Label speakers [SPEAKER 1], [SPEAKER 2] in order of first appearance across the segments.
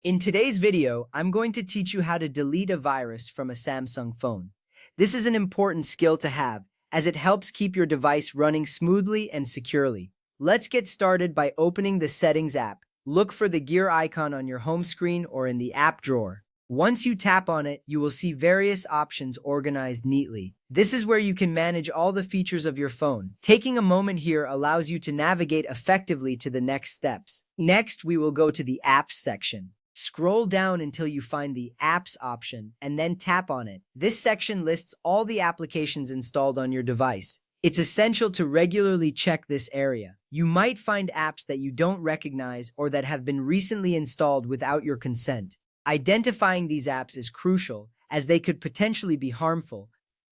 [SPEAKER 1] In today's video, I'm going to teach you how to delete a virus from a Samsung phone. This is an important skill to have, as it helps keep your device running smoothly and securely. Let's get started by opening the Settings app. Look for the gear icon on your home screen or in the app drawer. Once you tap on it, you will see various options organized neatly. This is where you can manage all the features of your phone. Taking a moment here allows you to navigate effectively to the next steps. Next, we will go to the Apps section. Scroll down until you find the Apps option and then tap on it. This section lists all the applications installed on your device. It's essential to regularly check this area. You might find apps that you don't recognize or that have been recently installed without your consent. Identifying these apps is crucial, as they could potentially be harmful.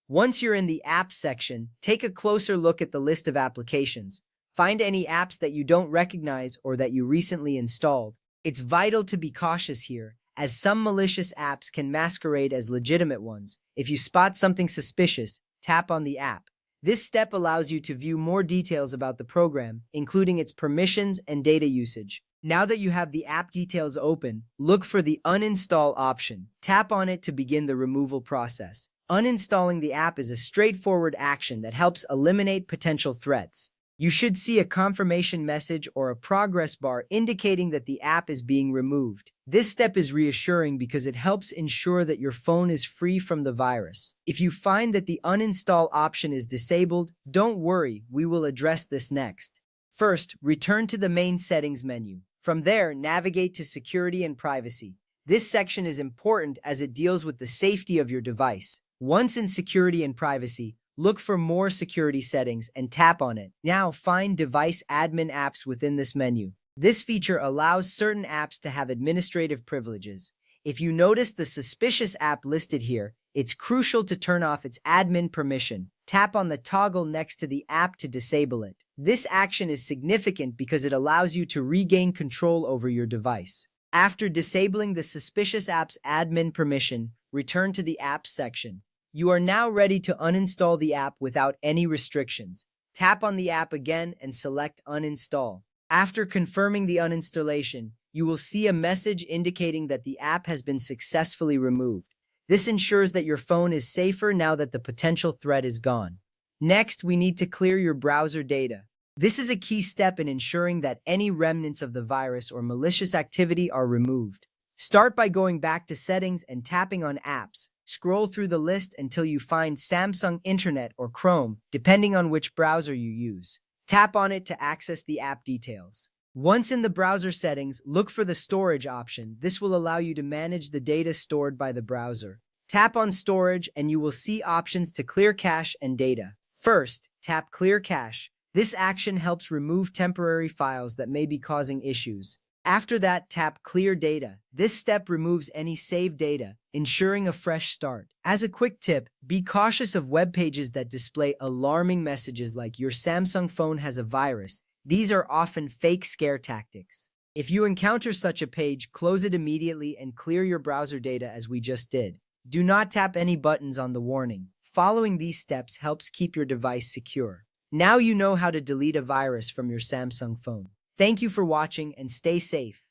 [SPEAKER 1] Once you're in the Apps section, take a closer look at the list of applications. Find any apps that you don't recognize or that you recently installed. It's vital to be cautious here, as some malicious apps can masquerade as legitimate ones. If you spot something suspicious, tap on the app. This step allows you to view more details about the program, including its permissions and data usage. Now that you have the app details open, look for the uninstall option. Tap on it to begin the removal process. Uninstalling the app is a straightforward action that helps eliminate potential threats. You should see a confirmation message or a progress bar indicating that the app is being removed. This step is reassuring because it helps ensure that your phone is free from the virus. If you find that the uninstall option is disabled, don't worry, we will address this next. First, return to the main settings menu. From there, navigate to Security and Privacy. This section is important as it deals with the safety of your device. Once in Security and Privacy, look for More Security Settings and tap on it. Now find Device Admin Apps within this menu. This feature allows certain apps to have administrative privileges. If you notice the suspicious app listed here, it's crucial to turn off its admin permission. Tap on the toggle next to the app to disable it. This action is significant because it allows you to regain control over your device. After disabling the suspicious app's admin permission, return to the Apps section. You are now ready to uninstall the app without any restrictions. Tap on the app again and select Uninstall. After confirming the uninstallation, you will see a message indicating that the app has been successfully removed. This ensures that your phone is safer now that the potential threat is gone. Next, we need to clear your browser data. This is a key step in ensuring that any remnants of the virus or malicious activity are removed. Start by going back to Settings and tapping on Apps. Scroll through the list until you find Samsung Internet or Chrome, depending on which browser you use. Tap on it to access the app details. Once in the browser settings, look for the Storage option. This will allow you to manage the data stored by the browser. Tap on Storage and you will see options to clear cache and data. First, tap Clear Cache. This action helps remove temporary files that may be causing issues. After that, tap Clear Data. This step removes any saved data, ensuring a fresh start. As a quick tip, be cautious of web pages that display alarming messages like your Samsung phone has a virus. These are often fake scare tactics. If you encounter such a page, close it immediately and clear your browser data as we just did. Do not tap any buttons on the warning. Following these steps helps keep your device secure. Now you know how to delete a virus from your Samsung phone. Thank you for watching and stay safe.